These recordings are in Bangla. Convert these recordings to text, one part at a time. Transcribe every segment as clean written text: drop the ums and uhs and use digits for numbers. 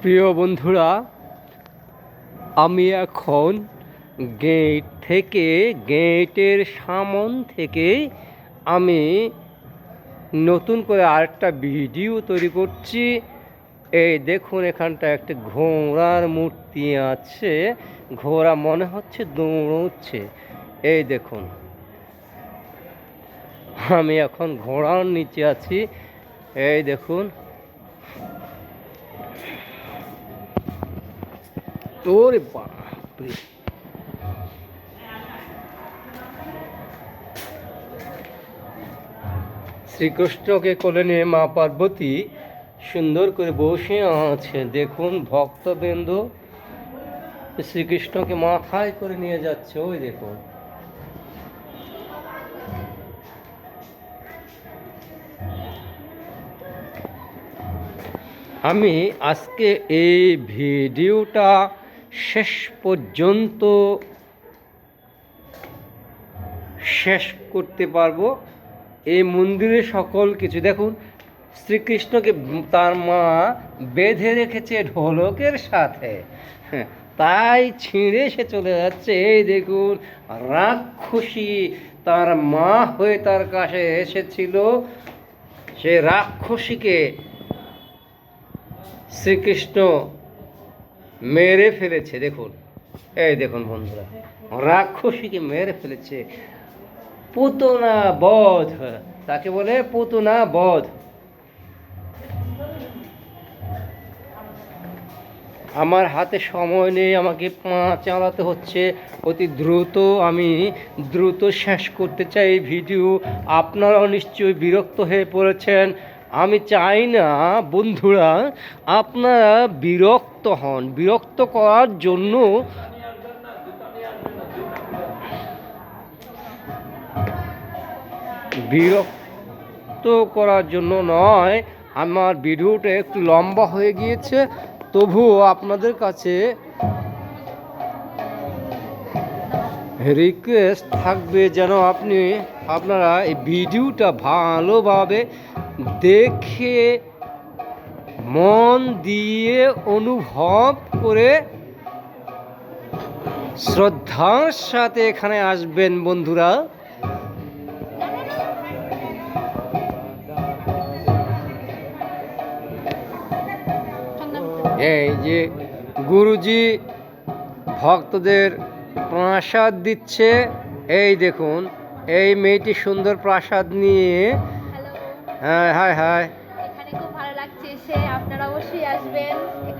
প্রিয় বন্ধুরা, আমি এখন গেটের সামন থেকে আমি নতুন করে আরেকটা ভিডিও তৈরি করছি। এই দেখুন, এখানটা একটা ঘোড়ার মূর্তি আছে। ঘোড়া মনে হচ্ছে দৌড়চ্ছে। এই দেখুন, আমি এখন ঘোড়ার নিচে আছি। এই দেখুন, ওরে বাপরে, শ্রীকৃষ্ণকে কোলে নিয়ে মা পার্বতী সুন্দর করে বসে আছে। দেখুন, ভক্তবৃন্দ শ্রীকৃষ্ণকে মাথায় করে নিয়ে যাচ্ছে। ওই দেখুন, আমি আজকে এই ভিডিওটা শেষ পর্যন্ত শেষ করতে পারবো। এই মন্দিরে সকল কিছু দেখুন, শ্রীকৃষ্ণকে তার মা বেঁধে রেখেছে ঢোলকের সাথে, তাই ছিঁড়ে সে চলে যাচ্ছে। এই দেখুন, রাক্ষসী তার মা হয়ে তার কাছে এসেছিল, সে রাক্ষসীকে শ্রীকৃষ্ণ মেরে ফেলেছে। দেখুন, এই দেখুন বন্ধুরা, রাক্ষসীকে মেরে ফেলেছে। পুতনা বধ, তাকে বলে পুতনা বধ। আমার হাতে সময় নেই, আমাকে পা চালাতে হচ্ছে অতি দ্রুত। আমি দ্রুত শেষ করতে চাই এই ভিডিও। আপনারাও নিশ্চয়ই বিরক্ত হয়ে পড়েছেন। আমি চাই না বন্ধুরা আপনারা বিরক্ত হন। বিরক্ত করার জন্য নয়, আমার ভিডিওটা একটু লম্বা হয়ে গিয়েছে। তবুও আপনাদের কাছে রিকোয়েস্ট থাকবে যেন আপনারা এই ভিডিওটা ভালোভাবে দেখে মন দিয়ে অনুভব করে শ্রদ্ধার সাথে এখানে আসবেন বন্ধুরা। এই যে গুরুজি ভক্তদের প্রসাদ দিচ্ছে। এই দেখুন, এই মেয়েটি সুন্দর প্রসাদ নিয়ে। হ্যাঁ, হায় হায়,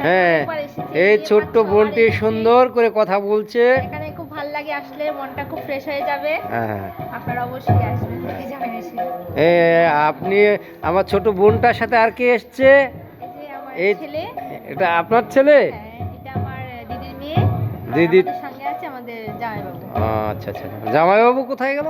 হ্যাঁ, এই ছোট্ট বোনটি সুন্দর করে কথা বলছে। এখানে খুব ভালো লাগে, আসলে মনটা খুব ফ্রেশ হয়ে যাবে। হ্যাঁ, আপনারা অবশ্যই আসবেন। আপনি আমার ছোট বোনটার সাথে আর কে এসছে? এই ছেলে। এটা আপনার ছেলে? এটা আমার দিদির মেয়ে। দিদির সঙ্গে আছে আমাদের জামাইবাবু। আচ্ছা আচ্ছা, জামাইবাবু কোথায় গেল?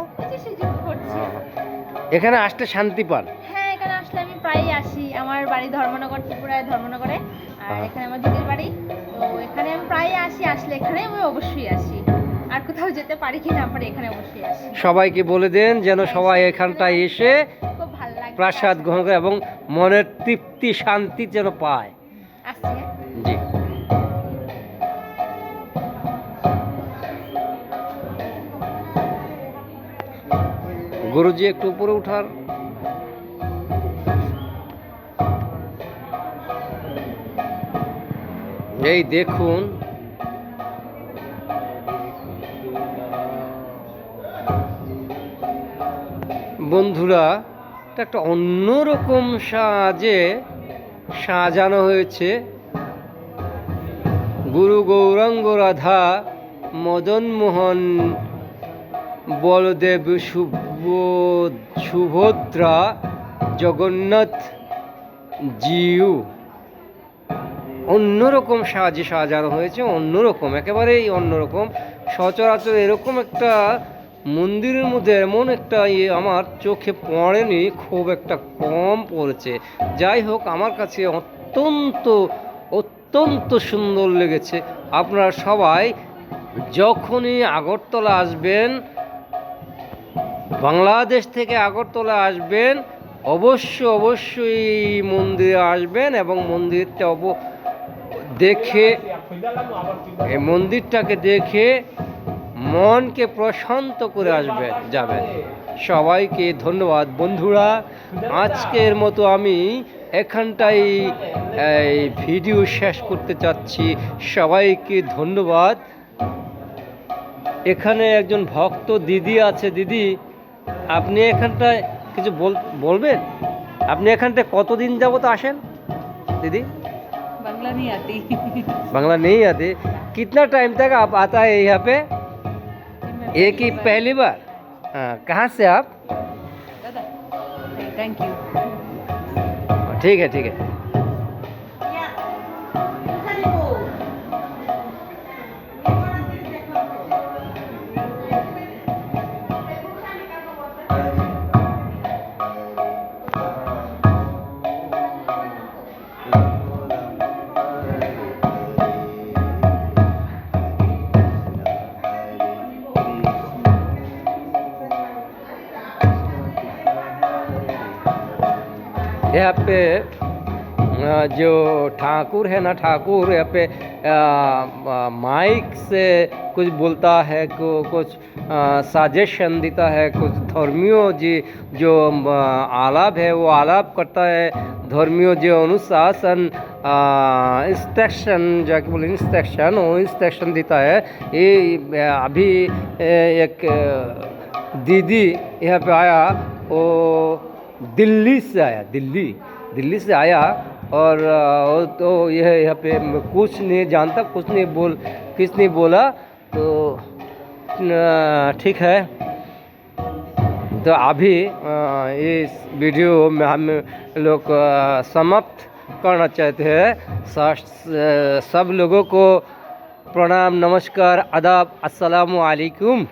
এখানে আসতে শান্তি পান? হ্যাঁ, এখানে আসলে আমি প্রায়ই আসি। আমার বাড়ি ধর্মনগর, ত্রিপুরায় ধর্মনগরে, আর এখানে আমার দিদির বাড়ি। তো এখানে আমি প্রায়ই আসি। আসলে এখানে আমি অবশ্যই আসি, আর কোথাও যেতে পারি কি না পারি, এখানে অবশ্যই আসি। সবাইকে বলে দেন যেন সবাই এখানটায় এসে খুব ভালো লাগে, প্রসাদ গ্রহণ করে এবং মনের তৃপ্তি শান্তি যেন পায়। জি, গুরুজি একটু উপরে উঠার। এই দেখুন, বন্ধুরা, একটা অন্যরকম সাজানো হয়েছে। গুরু গৌরাঙ্গ, রাধা, মদন মোহন, বলদেব, সুভদ্রা, জগন্নাথ জিউ, অন্যরকম সাজানো হয়েছে। অন্যরকম, একেবারেই অন্যরকম। সচরাচর এরকম একটা মন্দিরের মধ্যে এমন একটা আমার চোখে পড়েনি, খুব একটা কম পড়েছে। যাই হোক, আমার কাছে অত্যন্ত অত্যন্ত সুন্দর লেগেছে। আপনারা সবাই যখনই আগরতলা আসবেন, বাংলাদেশ থেকে আগরতলা আসবেন, অবশ্যই মন্দিরে আসবেন এবং মন্দিরটা দেখে, এই মন্দিরটাকে দেখে মনকে প্রশান্ত করে যাবেন। সবাইকে ধন্যবাদ বন্ধুরা। আজকের মতো আমি এখানটাই এই ভিডিও শেষ করতে চাচ্ছি। সবাইকে ধন্যবাদ। এখানে একজন ভক্ত দিদি আছে। দিদি, আপনি এখানটায় কিছু বলবেন? আপনি এখানটায় কতদিন যাবত আসেন दीदी? बांग्ला नहीं आती। बांग्ला नहीं आती? कितना टाइम तक आप आता है यहाँ पे? एक ही पहली बार? हाँ, कहाँ से आप? Thank you. ठीक है, ठीक है। यहाँ पे जो ठाकुर है ना, ठाकुर यहाँ पे माइक से कुछ बोलता है, कुछ सजेशन देता है, कुछ धर्मियों जी जो आलाप है वो आलाप करता है। धर्मियों जो अनुशासन इंस्ट्रक्शन जाके बोले इंस्ट्रक्शन, वो इंस्ट्रक्शन देता है। ये अभी एक दीदी यहाँ पे आया, वो दिल्ली से आया, दिल्ली से आया। और तो यह यहाँ पे कुछ नहीं जानता, कुछ नहीं बोला। तो ठीक है। तो अभी इस वीडियो में हम लोग समाप्त करना चाहते हैं। सब लोगों को प्रणाम, नमस्कार, आदाब, अस्सलामु अलैकुम।